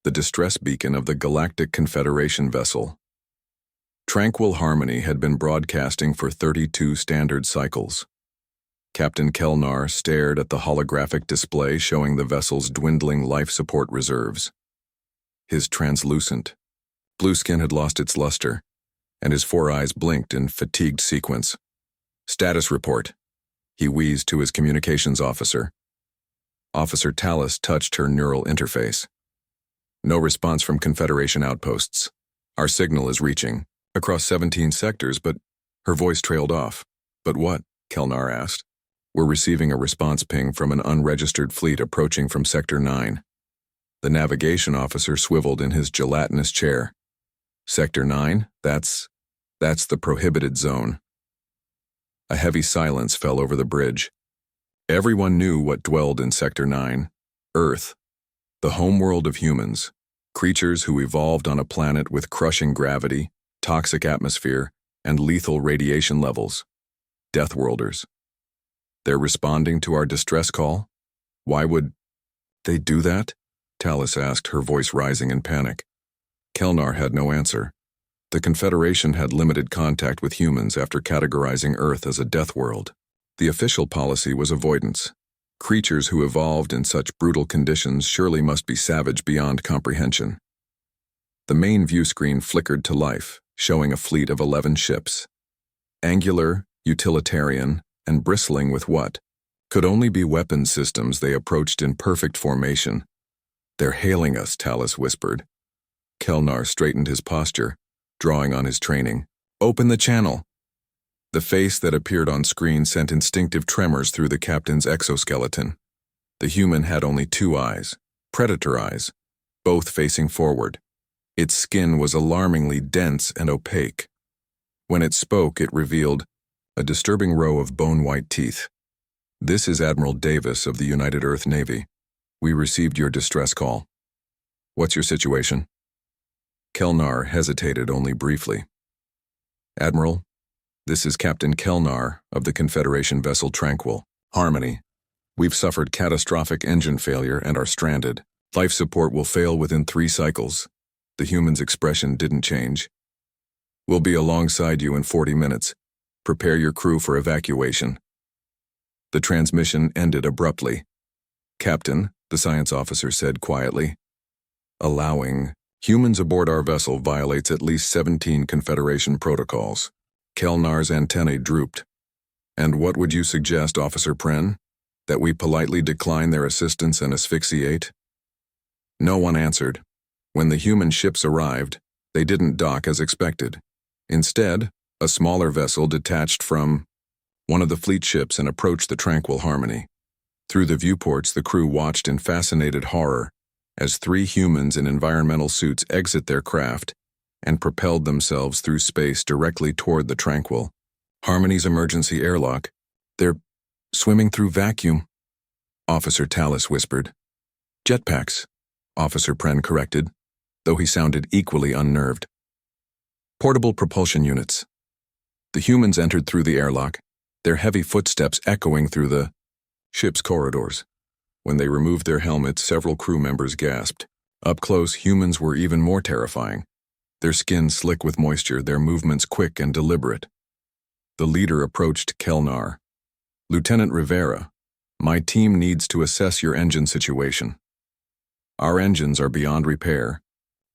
the distress beacon of the Galactic Confederation vessel. Tranquil Harmony had been broadcasting for 32 standard cycles. Captain Kelnar stared at the holographic display showing the vessel's dwindling life support reserves. His translucent blue skin had lost its luster, and his four eyes blinked in fatigued sequence. "Status report," he wheezed to his communications officer. Officer Tallis touched her neural interface. "No response from Confederation outposts. Our signal is reaching across 17 sectors, but..." Her voice trailed off. "But what?" Kelnar asked. "We're receiving a response ping from an unregistered fleet approaching from Sector 9. The navigation officer swiveled in his gelatinous chair. "Sector 9? That's the prohibited zone." A heavy silence fell over the bridge. Everyone knew what dwelled in Sector 9, Earth, the homeworld of humans, creatures who evolved on a planet with crushing gravity, toxic atmosphere, and lethal radiation levels. Deathworlders. They're responding to our distress call? Why would they do that? Tallis asked, her voice rising in panic. Kelnar had no answer. The Confederation had limited contact with humans after categorizing Earth as a death world. The official policy was avoidance. Creatures who evolved in such brutal conditions surely must be savage beyond comprehension. The main view screen flickered to life, showing a fleet of 11 ships. Angular, utilitarian, and bristling with what could only be weapon systems, they approached in perfect formation. "They're hailing us," Tallis whispered. Kelnar straightened his posture, drawing on his training. "Open the channel." The face that appeared on screen sent instinctive tremors through the captain's exoskeleton. The human had only two eyes, predator eyes, both facing forward. Its skin was alarmingly dense and opaque. When it spoke, it revealed a disturbing row of bone-white teeth. "This is Admiral Davis of the United Earth Navy. We received your distress call. What's your situation?" Kelnar hesitated only briefly. "Admiral, this is Captain Kelnar of the Confederation vessel Tranquil Harmony. We've suffered catastrophic engine failure and are stranded. Life support will fail within 3 cycles. The human's expression didn't change. We'll be alongside you in 40 minutes. Prepare your crew for evacuation." The transmission ended abruptly. "Captain," the science officer said quietly, "allowing humans aboard our vessel violates at least 17 Confederation protocols." Kelnar's antennae drooped. "And what would you suggest, Officer Pren? That we politely decline their assistance and asphyxiate?" No one answered. When the human ships arrived, they didn't dock as expected. Instead, a smaller vessel detached from one of the fleet ships and approached the Tranquil Harmony. Through the viewports, the crew watched in fascinated horror as 3 humans in environmental suits exit their craft and propelled themselves through space directly toward the Tranquil Harmony's emergency airlock. "They're swimming through vacuum," Officer Tallis whispered. "Jetpacks," Officer Pren corrected, though he sounded equally unnerved. "Portable propulsion units." The humans entered through the airlock, their heavy footsteps echoing through the ship's corridors. When they removed their helmets, several crew members gasped. Up close, humans were even more terrifying. Their skin slick with moisture, their movements quick and deliberate. The leader approached Kelnar. "Lieutenant Rivera, my team needs to assess your engine situation." "Our engines are beyond repair,"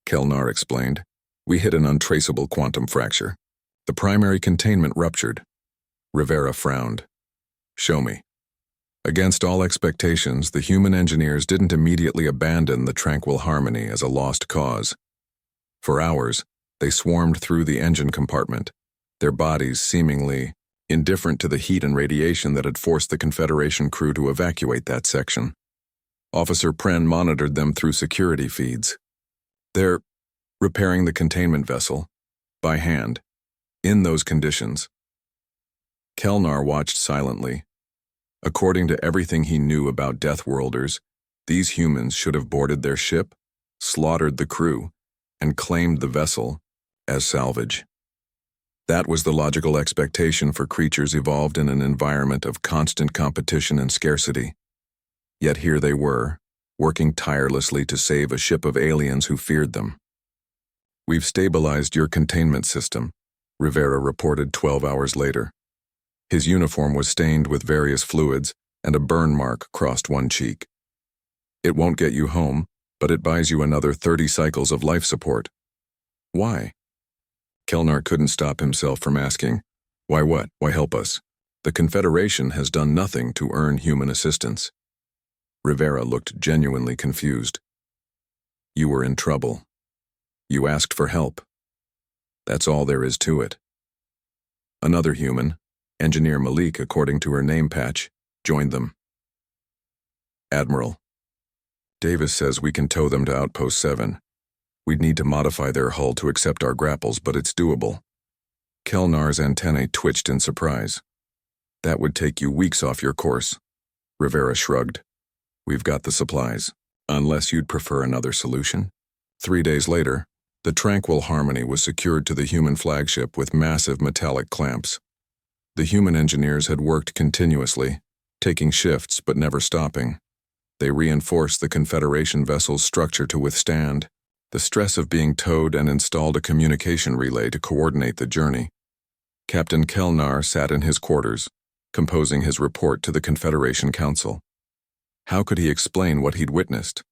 Kelnar explained. "We hit an untraceable quantum fracture. The primary containment ruptured." Rivera frowned. "Show me." Against all expectations, the human engineers didn't immediately abandon the Tranquil Harmony as a lost cause. For hours, they swarmed through the engine compartment, their bodies seemingly indifferent to the heat and radiation that had forced the Confederation crew to evacuate that section. Officer Pren monitored them through security feeds. "They're repairing the containment vessel, by hand, in those conditions." Kelnar watched silently. According to everything he knew about Deathworlders, these humans should have boarded their ship, slaughtered the crew, and claimed the vessel as salvage. That was the logical expectation for creatures evolved in an environment of constant competition and scarcity. Yet here they were, working tirelessly to save a ship of aliens who feared them. "We've stabilized your containment system," Rivera reported 12 hours later. His uniform was stained with various fluids, and a burn mark crossed one cheek. "It won't get you home, but it buys you another 30 cycles of life support." "Why?" Kelnar couldn't stop himself from asking. "Why what? Why help us? The Confederation has done nothing to earn human assistance." Rivera looked genuinely confused. "You were in trouble. You asked for help. That's all there is to it." Another human, Engineer Malik according to her name patch, joined them. "Admiral, Davis says we can tow them to Outpost 7. We'd need to modify their hull to accept our grapples, but it's doable." Kelnar's antennae twitched in surprise. "That would take you weeks off your course." Rivera shrugged. "We've got the supplies, unless you'd prefer another solution." 3 days later, the Tranquil Harmony was secured to the human flagship with massive metallic clamps. The human engineers had worked continuously, taking shifts but never stopping. They reinforced the Confederation vessel's structure to withstand the stress of being towed and installed a communication relay to coordinate the journey. Captain Kelnar sat in his quarters, composing his report to the Confederation Council. How could he explain what he'd witnessed?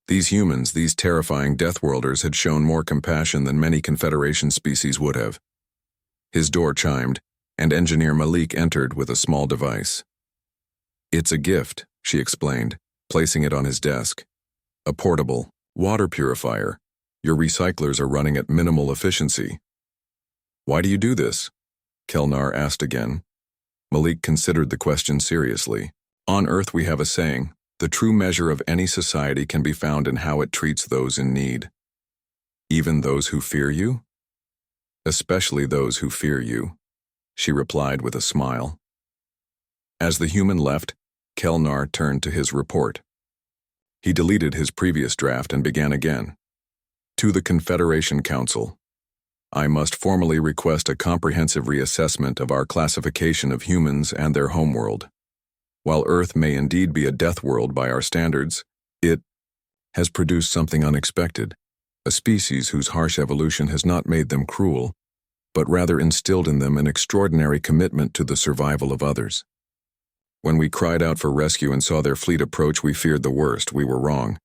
These humans, these terrifying Deathworlders, had shown more compassion than many Confederation species would have. His door chimed, and Engineer Malik entered with a small device. "It's a gift," she explained, placing it on his desk. "A portable water purifier. Your recyclers are running at minimal efficiency." "Why do you do this?" Kelnar asked again. Malik considered the question seriously. "On Earth we have a saying, the true measure of any society can be found in how it treats those in need." "Even those who fear you?" "Especially those who fear you," she replied with a smile. As the human left, Kelnar turned to his report. He deleted his previous draft and began again. "To the Confederation Council. I must formally request a comprehensive reassessment of our classification of humans and their homeworld. While Earth may indeed be a death world by our standards, it has produced something unexpected, a species whose harsh evolution has not made them cruel, but rather instilled in them an extraordinary commitment to the survival of others. When we cried out for rescue and saw their fleet approach, we feared the worst. We were wrong."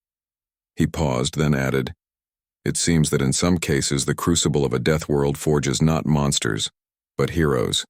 He paused, then added, "It seems that in some cases the crucible of a death world forges not monsters, but heroes."